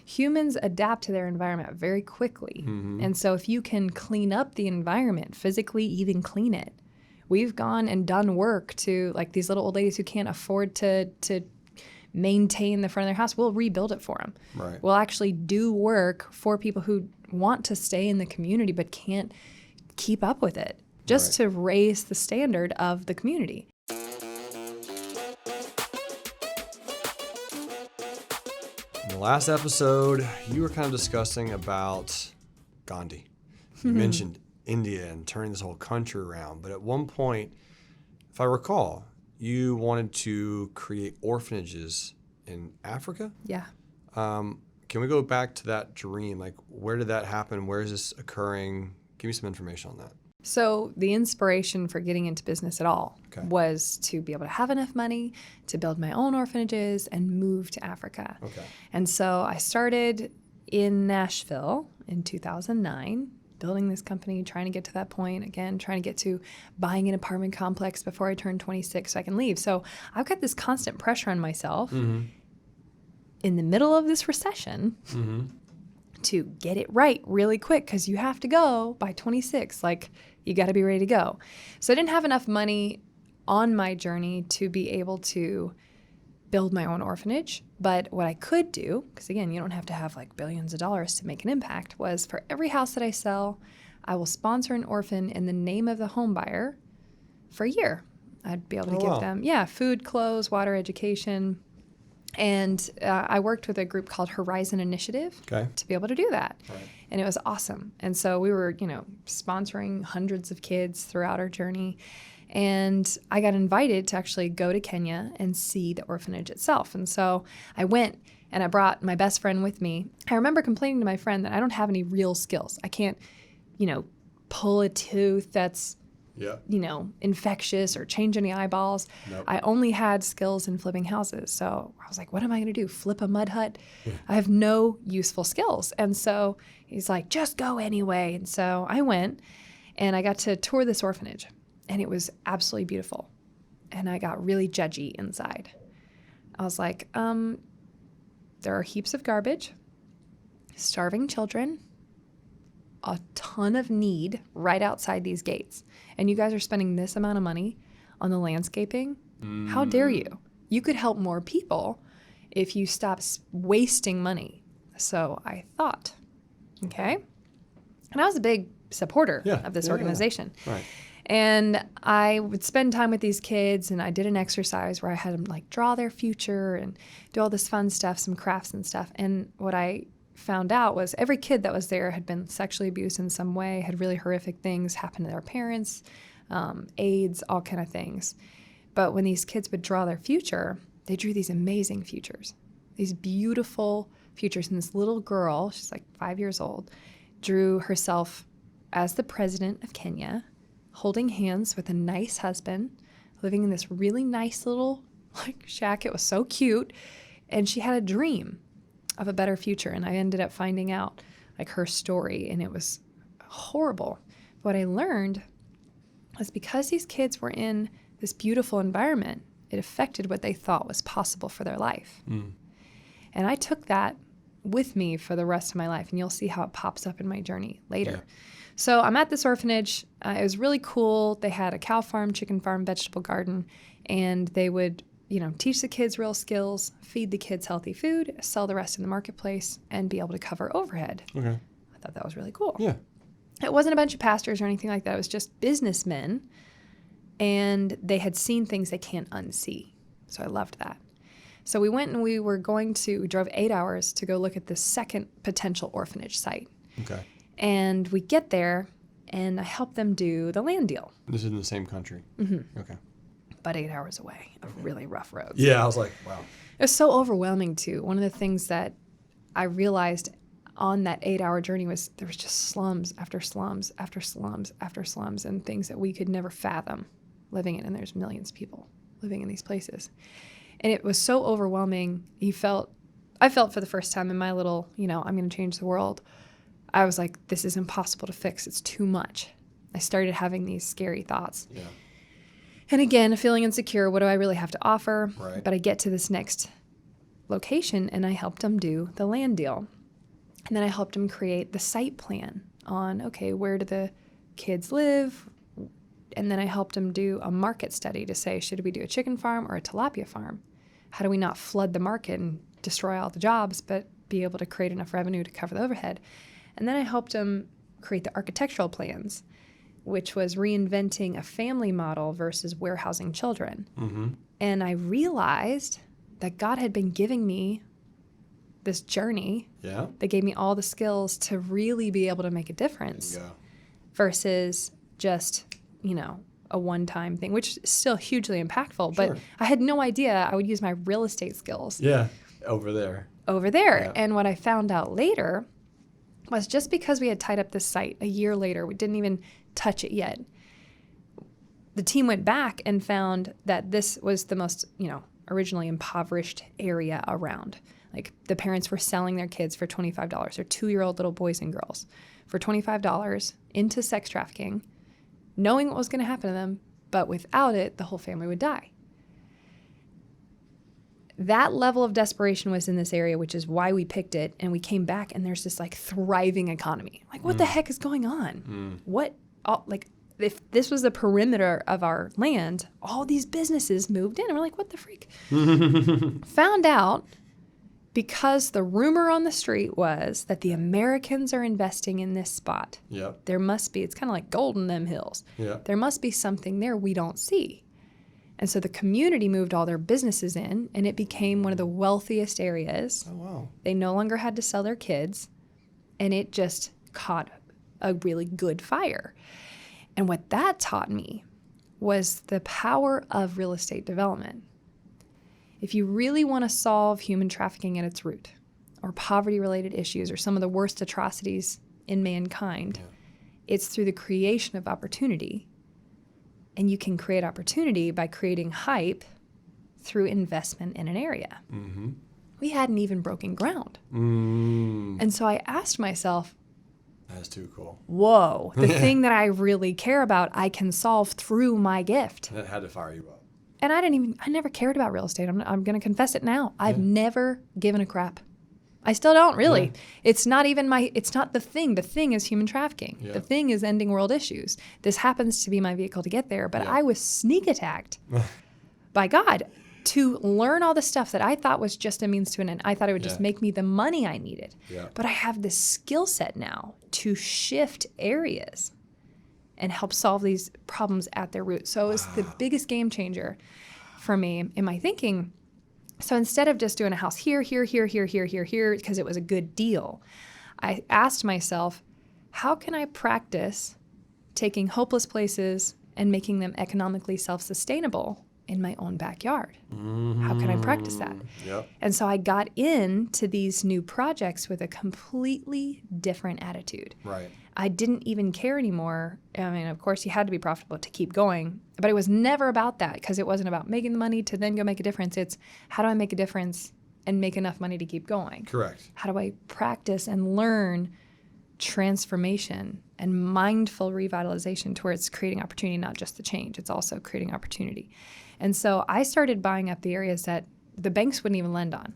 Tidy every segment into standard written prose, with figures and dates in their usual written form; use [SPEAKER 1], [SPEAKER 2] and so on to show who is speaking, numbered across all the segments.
[SPEAKER 1] humans adapt to their environment very quickly. And so if you can clean up the environment, physically even clean it, we've gone and done work to, like these little old ladies who can't afford to maintain the front of their house, we'll rebuild it for them.
[SPEAKER 2] Right.
[SPEAKER 1] We'll actually do work for people who want to stay in the community but can't keep up with it, just to raise the standard of the community.
[SPEAKER 2] In the last episode, you were kind of discussing about Gandhi. You mentioned India and turning this whole country around. But at one point, if I recall, you wanted to create orphanages in Africa?
[SPEAKER 1] Yeah.
[SPEAKER 2] Can we go back to that dream? Like, where did that happen? Where is this occurring? Give me some information on that.
[SPEAKER 1] So the inspiration for getting into business at all
[SPEAKER 2] Okay.
[SPEAKER 1] was to be able to have enough money to build my own orphanages and move to Africa.
[SPEAKER 2] Okay.
[SPEAKER 1] And so I started in Nashville in 2009, building this company, trying to get to that point, again, trying to get to buying an apartment complex before I turn 26 so I can leave. So I've got this constant pressure on myself in the middle of this recession to get it right really quick, because you have to go by 26. Like, you got to be ready to go. So I didn't have enough money on my journey to be able to build my own orphanage. But what I could do, because again, you don't have to have like billions of dollars to make an impact, was for every house that I sell, I will sponsor an orphan in the name of the home buyer for a year. I'd be able to give them, food, clothes, water, education. And I worked with a group called Horizon Initiative to be able to do that. Right. And it was awesome. And so we were, sponsoring hundreds of kids throughout our journey. And I got invited to actually go to Kenya and see the orphanage itself. And so I went and I brought my best friend with me. I remember complaining to my friend that I don't have any real skills. I can't, pull a tooth that's infectious or change any eyeballs. Nope. I only had skills in flipping houses. So I was like, what am I going to do? Flip a mud hut? I have no useful skills. And so he's like, just go anyway. And so I went and I got to tour this orphanage, and it was absolutely beautiful. And I got really judgy inside. I was like, there are heaps of garbage, starving children, a ton of need right outside these gates. And you guys are spending this amount of money on the landscaping? How dare you? You could help more people if you stop wasting money. So I thought, okay. And I was a big supporter of this organization. Yeah. Right. And I would spend time with these kids, and I did an exercise where I had them like draw their future and do all this fun stuff, some crafts and stuff. And what I found out was every kid that was there had been sexually abused in some way, had really horrific things happen to their parents, AIDS, all kind of things. But when these kids would draw their future, they drew these amazing futures, these beautiful futures. And this little girl, she's like 5 years old, drew herself as the president of Kenya, holding hands with a nice husband, living in this really nice little shack. It was so cute. And she had a dream of a better future. And I ended up finding out her story, and it was horrible. What I learned was because these kids were in this beautiful environment, it affected what they thought was possible for their life. And I took that with me for the rest of my life, and you'll see how it pops up in my journey later. Yeah. So I'm at this orphanage. It was really cool. They had a cow farm, chicken farm, vegetable garden, and they would teach the kids real skills, feed the kids healthy food, sell the rest in the marketplace, and be able to cover overhead. Okay. I thought that was really cool. Yeah. It wasn't a bunch of pastors or anything like that. It was just businessmen, and they had seen things they can't unsee. So I loved that. So we went and we drove 8 hours to go look at the second potential orphanage site. Okay. And we get there, and I help them do the land deal.
[SPEAKER 2] This is in the same country? Mm-hmm. Okay.
[SPEAKER 1] About 8 hours away of really rough roads.
[SPEAKER 2] Yeah, I was like, wow.
[SPEAKER 1] It was so overwhelming, too. One of the things that I realized on that 8-hour journey was there was just slums after slums after slums after slums, and things that we could never fathom living in. And there's millions of people living in these places. And it was so overwhelming. I felt for the first time in my little, I'm going to change the world. I was like, this is impossible to fix. It's too much. I started having these scary thoughts. Yeah. And again, feeling insecure. What do I really have to offer? Right. But I get to this next location, and I helped them do the land deal. And then I helped them create the site plan on, okay, where do the kids live? And then I helped them do a market study to say, should we do a chicken farm or a tilapia farm? How do we not flood the market and destroy all the jobs, but be able to create enough revenue to cover the overhead? And then I helped them create the architectural plans, which was reinventing a family model versus warehousing children.
[SPEAKER 2] Mm-hmm.
[SPEAKER 1] And I realized that God had been giving me this journey that gave me all the skills to really be able to make a difference versus just, a one-time thing, which is still hugely impactful.
[SPEAKER 2] Sure.
[SPEAKER 1] But I had no idea I would use my real estate skills.
[SPEAKER 2] Over there.
[SPEAKER 1] Yeah. And what I found out later was just because we had tied up this site a year later, we didn't even touch it yet. The team went back and found that this was the most, originally impoverished area around. Like the parents were selling their kids for $25, or 2-year-old little boys and girls for $25 into sex trafficking, knowing what was going to happen to them, but without it, the whole family would die. That level of desperation was in this area, which is why we picked it. And we came back and there's this thriving economy. What the heck is going on? If this was the perimeter of our land, all these businesses moved in and we're like, what the freak? Found out because the rumor on the street was that the Americans are investing in this spot. There must be, it's kind of like gold in them hills. There must be something there we don't see. And so the community moved all their businesses in, and it became one of the wealthiest areas.
[SPEAKER 2] Oh, wow.
[SPEAKER 1] They no longer had to sell their kids, and it just caught a really good fire. And what that taught me was the power of real estate development. If you really want to solve human trafficking at its root, or poverty-related issues, or some of the worst atrocities in mankind, it's through the creation of opportunity. And you can create opportunity by creating hype through investment in an area.
[SPEAKER 2] Mm-hmm.
[SPEAKER 1] We hadn't even broken ground. And so I asked myself,
[SPEAKER 2] that's too cool.
[SPEAKER 1] Whoa, the thing that I really care about, I can solve through my gift.
[SPEAKER 2] That had to fire you up.
[SPEAKER 1] And I never cared about real estate. I'm going to confess it now. I've never given a crap. I still don't, really. It's not even it's not the thing. The thing is human trafficking. The thing is ending world issues. This happens to be my vehicle to get there. But I was sneak attacked by God to learn all the stuff that I thought was just a means to an end. I thought it would just make me the money I needed. But I have this skill set now to shift areas and help solve these problems at their root. So it was the biggest game changer for me in my thinking. So instead of just doing a house here, because it was a good deal, I asked myself, how can I practice taking hopeless places and making them economically self-sustainable in my own backyard? How can I practice that? And so I got into these new projects with a completely different attitude. I didn't even care anymore. I mean, of course, you had to be profitable to keep going, but it was never about that, because it wasn't about making the money to then go make a difference. It's how do I make a difference and make enough money to keep going?
[SPEAKER 2] Correct.
[SPEAKER 1] How do I practice and learn transformation and mindful revitalization towards creating opportunity, not just the change. It's also creating opportunity. And so I started buying up the areas that the banks wouldn't even lend on.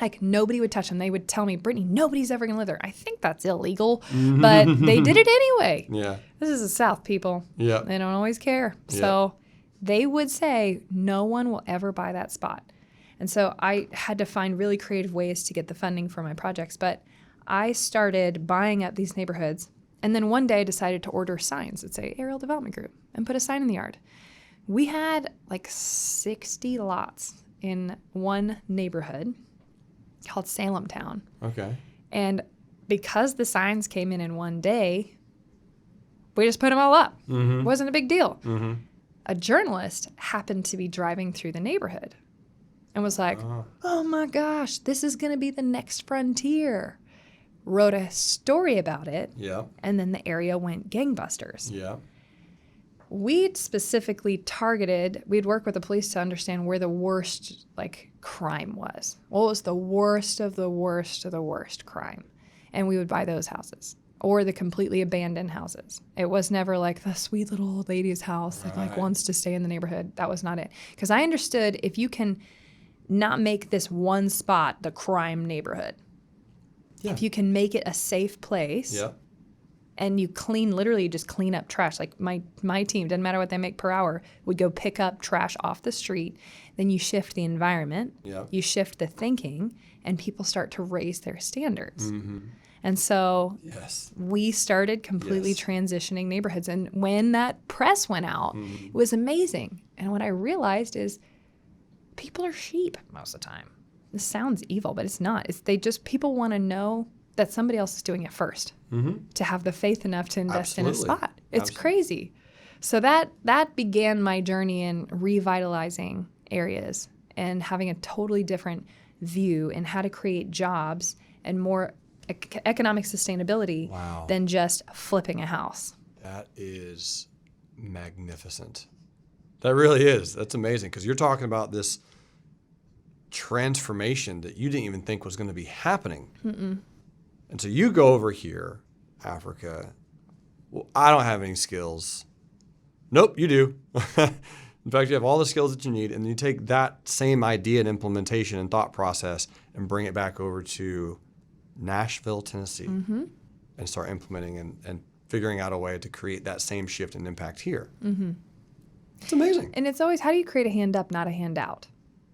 [SPEAKER 1] Like, nobody would touch them. They would tell me, Britnie, nobody's ever going to live there. I think that's illegal, but they did it anyway. This is the South, people. They don't always care. So they would say, no one will ever buy that spot. And so I had to find really creative ways to get the funding for my projects. But I started buying up these neighborhoods, and then one day I decided to order signs that say Aerial Development Group and put a sign in the yard. We had like 60 lots in one neighborhood called Salem Town. And because the signs came in one day, we just put them all up. It wasn't a big deal. A journalist happened to be driving through the neighborhood and was like, oh my gosh, this is going to be the next frontier. Wrote a story about it. And then the area went gangbusters. We'd specifically targeted, we'd work with the police to understand where the worst crime was. What was the worst of the worst of the worst crime? And we would buy those houses, or the completely abandoned houses. It was never like the sweet little old lady's house that wants to stay in the neighborhood. That was not it. Because I understood if you can not make this one spot the crime neighborhood.
[SPEAKER 2] Yeah.
[SPEAKER 1] If you can make it a safe place,
[SPEAKER 2] Yep.
[SPEAKER 1] and you literally just clean up trash. Like my team, doesn't matter what they make per hour, would go pick up trash off the street. Then you shift the environment,
[SPEAKER 2] Yep.
[SPEAKER 1] you shift the thinking, and people start to raise their standards.
[SPEAKER 2] Mm-hmm.
[SPEAKER 1] And so
[SPEAKER 2] Yes.
[SPEAKER 1] we started completely
[SPEAKER 2] Yes.
[SPEAKER 1] transitioning neighborhoods. And when that press went out, it was amazing. And what I realized is people are sheep most of the time. This sounds evil, but it's not. People want to know that somebody else is doing it first, to have the faith enough to invest in a
[SPEAKER 2] Absolutely.
[SPEAKER 1] spot. It's
[SPEAKER 2] Absolutely.
[SPEAKER 1] crazy. So that began my journey in revitalizing areas and having a totally different view in how to create jobs and more economic sustainability
[SPEAKER 2] Wow.
[SPEAKER 1] than just flipping a house.
[SPEAKER 2] That is magnificent. That really is. That's amazing, because you're talking about this transformation that you didn't even think was going to be happening. And so you go over here, Africa. Well, I don't have any skills. Nope, you do. In fact, you have all the skills that you need, and you take that same idea and implementation and thought process and bring it back over to Nashville, Tennessee, and start implementing and figuring out a way to create that same shift and impact here. It's amazing.
[SPEAKER 1] And it's always, how do you create a hand up, not a handout?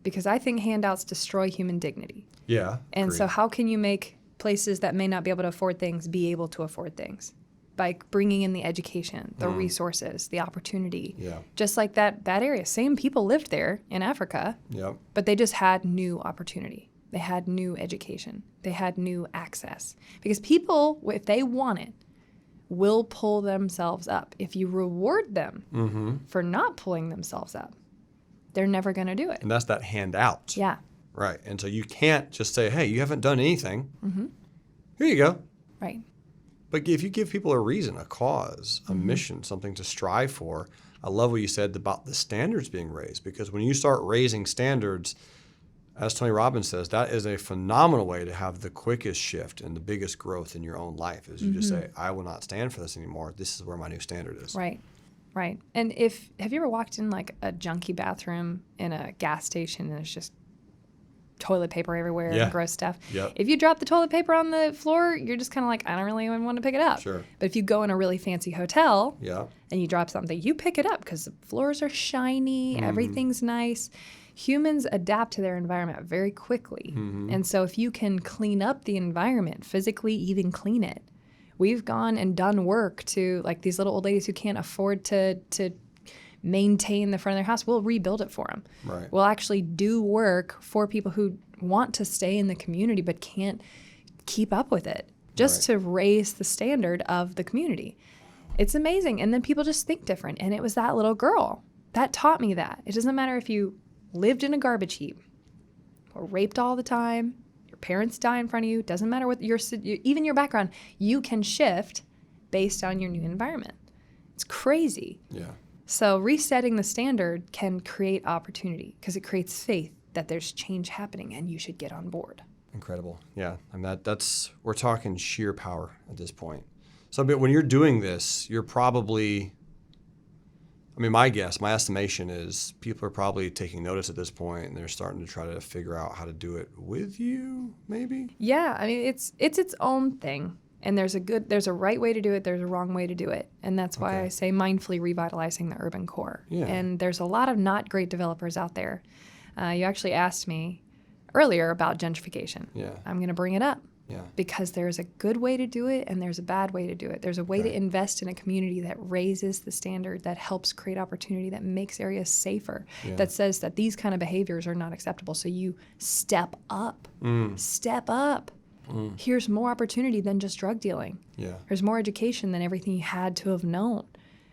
[SPEAKER 1] Because I think handouts destroy human dignity.
[SPEAKER 2] Yeah.
[SPEAKER 1] And so
[SPEAKER 2] agreed.
[SPEAKER 1] how can you make places that may not be able to afford things be able to afford things? By bringing in the education, the resources, the opportunity.
[SPEAKER 2] Yeah.
[SPEAKER 1] Just like that area. Same people lived there in Africa,
[SPEAKER 2] Yep.
[SPEAKER 1] but they just had new opportunity. They had new education. They had new access. Because people, if they want it, will pull themselves up. If you reward them for not pulling themselves up, they're never going to do it.
[SPEAKER 2] And that's that handout.
[SPEAKER 1] Yeah,
[SPEAKER 2] Right. And so you can't just say, hey, you haven't done anything. Here you go.
[SPEAKER 1] right.
[SPEAKER 2] But if you give people a reason, a cause, a mission, something to strive for, I love what you said about the standards being raised, because when you start raising standards, as Tony Robbins says, that is a phenomenal way to have the quickest shift and the biggest growth in your own life, is you just say, I will not stand for this anymore. This is where my new standard is.
[SPEAKER 1] Right. Right. And have you ever walked in like a junky bathroom in a gas station and it's just toilet paper everywhere
[SPEAKER 2] Yeah.
[SPEAKER 1] and gross stuff?
[SPEAKER 2] Yep.
[SPEAKER 1] If you drop the toilet paper on the floor, you're just kind of like, I don't really even want to pick it up.
[SPEAKER 2] Sure.
[SPEAKER 1] But if you go in a really fancy hotel
[SPEAKER 2] Yeah.
[SPEAKER 1] and you drop something, you pick it up because the floors are shiny, everything's nice. Humans adapt to their environment very quickly. And so if you can clean up the environment, physically even clean it, we've gone and done work to, like, these little old ladies who can't afford to maintain the front of their house, we'll rebuild it for them.
[SPEAKER 2] Right.
[SPEAKER 1] We'll actually do work for people who want to stay in the community but can't keep up with it, just to raise the standard of the community. It's amazing. And then people just think different. And it was that little girl that taught me that. It doesn't matter if you lived in a garbage heap or raped all the time, your parents die in front of you, doesn't matter what even your background, you can shift based on your new environment. It's crazy.
[SPEAKER 2] Yeah.
[SPEAKER 1] So resetting the standard can create opportunity because it creates faith that there's change happening and you should get on board.
[SPEAKER 2] Incredible. Yeah. I mean, we're talking sheer power at this point. So but when you're doing this, you're probably, I mean, my estimation is people are probably taking notice at this point and they're starting to try to figure out how to do it with you, maybe?
[SPEAKER 1] Yeah, I mean, it's its own thing. And there's a right way to do it, there's a wrong way to do it. And that's why I say mindfully revitalizing the urban core.
[SPEAKER 2] Yeah.
[SPEAKER 1] And there's a lot of not great developers out there. You actually asked me earlier about gentrification.
[SPEAKER 2] Yeah.
[SPEAKER 1] I'm going to bring it up.
[SPEAKER 2] Yeah.
[SPEAKER 1] Because there's a good way to do it and there's a bad way to do it. There's a way to invest in a community that raises the standard, that helps create opportunity, that makes areas safer, that says that these kind of behaviors are not acceptable. So you step up. Step up. Here's more opportunity than just drug dealing.
[SPEAKER 2] Yeah.
[SPEAKER 1] There's more education than everything you had to have known.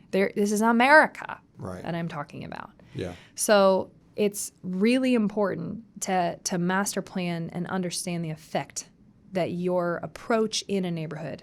[SPEAKER 1] This is America that I'm talking about.
[SPEAKER 2] Yeah.
[SPEAKER 1] So it's really important to master plan and understand the effect that your approach in a neighborhood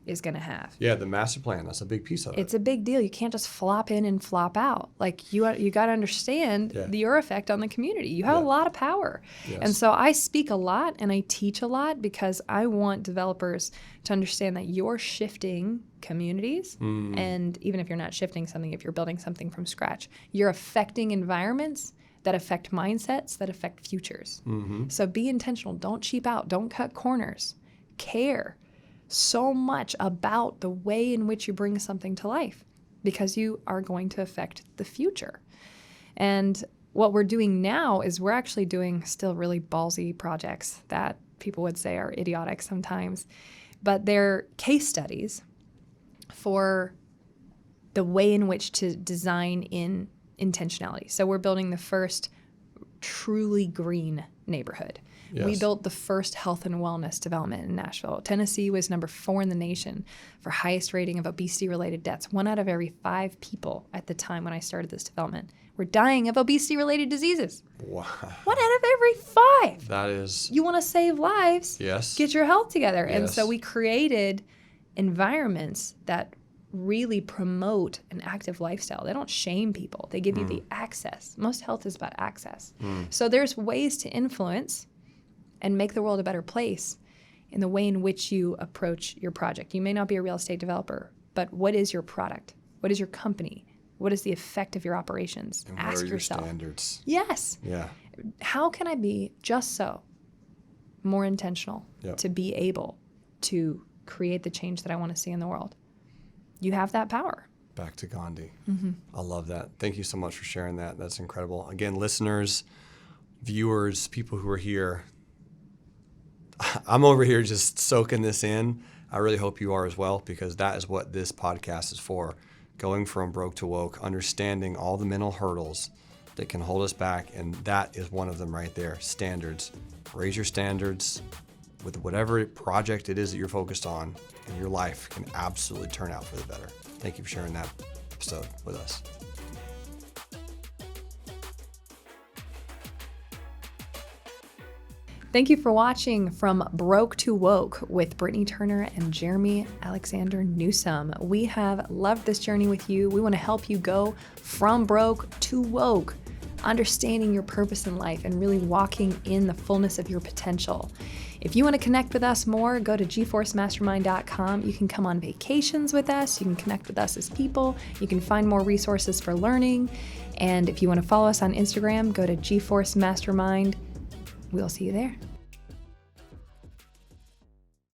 [SPEAKER 1] is going to have.
[SPEAKER 2] Yeah, the master plan, that's a big piece of it.
[SPEAKER 1] It's a big deal. You can't just flop in and flop out. Like you got to understand your effect on the community. You have a lot of power.
[SPEAKER 2] Yes.
[SPEAKER 1] And so I speak a lot and I teach a lot because I want developers to understand that you're shifting communities. And even if you're not shifting something, if you're building something from scratch, you're affecting environments that affect mindsets, that affect futures. So be intentional. Don't cheap out. Don't cut corners. Care so much about the way in which you bring something to life, because you are going to affect the future. And what we're doing now is we're actually doing still really ballsy projects that people would say are idiotic sometimes, but they're case studies for the way in which to design in intentionality. So we're building the first truly green neighborhood.
[SPEAKER 2] Yes.
[SPEAKER 1] We built the first health and wellness development in Nashville. Tennessee was number 4 in the nation for highest rating of obesity-related deaths. 1 out of every 5 people at the time when I started this development were dying of obesity-related diseases.
[SPEAKER 2] Wow.
[SPEAKER 1] 1 out of every 5.
[SPEAKER 2] That is...
[SPEAKER 1] You want to save lives?
[SPEAKER 2] Yes.
[SPEAKER 1] Get your health together. And
[SPEAKER 2] Yes.
[SPEAKER 1] so we created environments that really promote an active lifestyle. They don't shame people. They give you the access. Most health is about access. So there's ways to influence and make the world a better place in the way in which you approach your project. You may not be a real estate developer, but what is your product? What is your company? What is the effect of your operations?
[SPEAKER 2] And
[SPEAKER 1] Ask
[SPEAKER 2] what are your
[SPEAKER 1] yourself.
[SPEAKER 2] standards?
[SPEAKER 1] Yes.
[SPEAKER 2] Yeah.
[SPEAKER 1] How can I be just so more intentional to be able to create the change that I want to see in the world? You have that power.
[SPEAKER 2] Back to Gandhi. I love that. Thank you so much for sharing that. That's incredible. Again, listeners, viewers, people who are here, I'm over here just soaking this in. I really hope you are as well, because that is what this podcast is for. Going from broke to woke, understanding all the mental hurdles that can hold us back, and that is one of them right there. Standards. Raise your standards with whatever project it is that you're focused on, and your life can absolutely turn out for the better. Thank you for sharing that episode with us.
[SPEAKER 1] Thank you for watching From Broke to Woke with Britnie Turner and Jeremy Alexander Newsome. We have loved this journey with you. We want to help you go from broke to woke, understanding your purpose in life and really walking in the fullness of your potential. If you want to connect with us more, go to gforcemastermind.com. You can come on vacations with us. You can connect with us as people. You can find more resources for learning. And if you want to follow us on Instagram, go to gforcemastermind. We'll see you there.